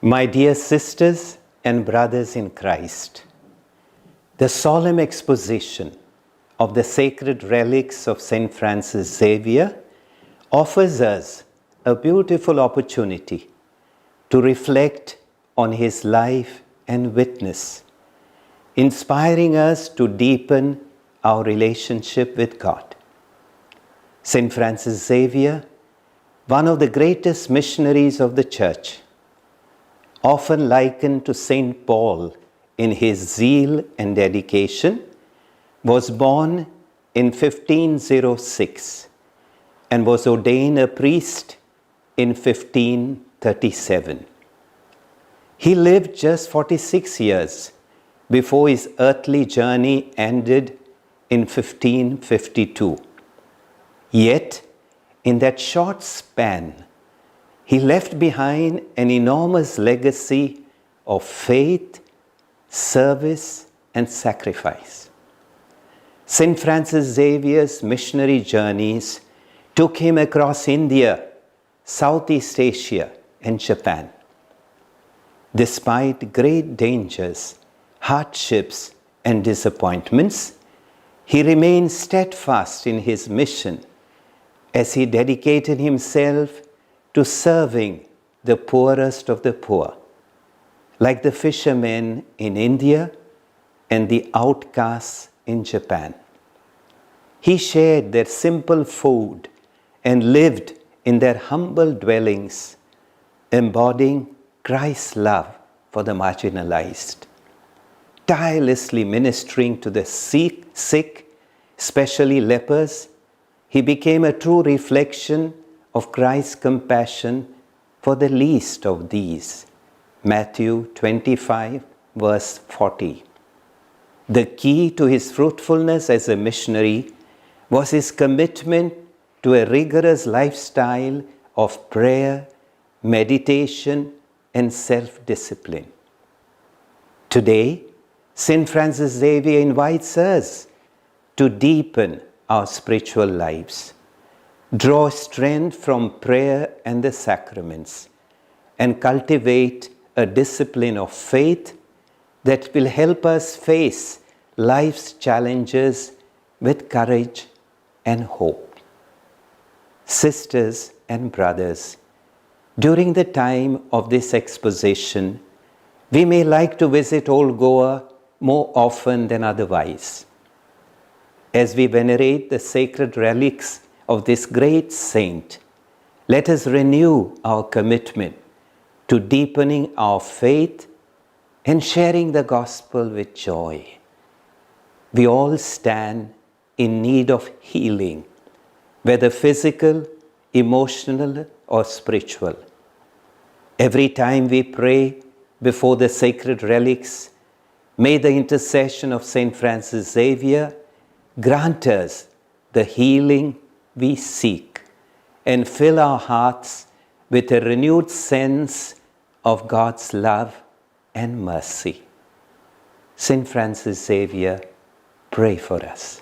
My dear sisters and brothers in Christ, the solemn exposition of the sacred relics of St. Francis Xavier offers us a beautiful opportunity to reflect on his life and witness, inspiring us to deepen our relationship with God. St. Francis Xavier, one of the greatest missionaries of the Church, often likened to St. Paul in his zeal and dedication, was born in 1506 and was ordained a priest in 1537. He lived just 46 years before his earthly journey ended in 1552. Yet, in that short span, he left behind an enormous legacy of faith, service, and sacrifice. St. Francis Xavier's missionary journeys took him across India, Southeast Asia, and Japan. Despite great dangers, hardships, and disappointments, he remained steadfast in his mission as he dedicated himself to serving the poorest of the poor, like the fishermen in India and the outcasts in Japan. He shared their simple food and lived in their humble dwellings, embodying Christ's love for the marginalized. Tirelessly ministering to the sick, especially lepers, he became a true reflection of Christ's compassion for the least of these. Matthew 25, verse 40. The key to his fruitfulness as a missionary was his commitment to a rigorous lifestyle of prayer, meditation, and self-discipline. Today, St. Francis Xavier invites us to deepen our spiritual lives, draw strength from prayer and the sacraments, and cultivate a discipline of faith that will help us face life's challenges with courage and hope. Sisters and brothers, during the time of this exposition, we may like to visit Old Goa more often than otherwise. As we venerate the sacred relics of this great saint, let us renew our commitment to deepening our faith and sharing the gospel with joy. We all stand in need of healing, whether physical, emotional, or spiritual. Every time we pray before the sacred relics, may the intercession of St. Francis Xavier grant us the healing we seek and fill our hearts with a renewed sense of God's love and mercy. St. Francis Xavier, pray for us.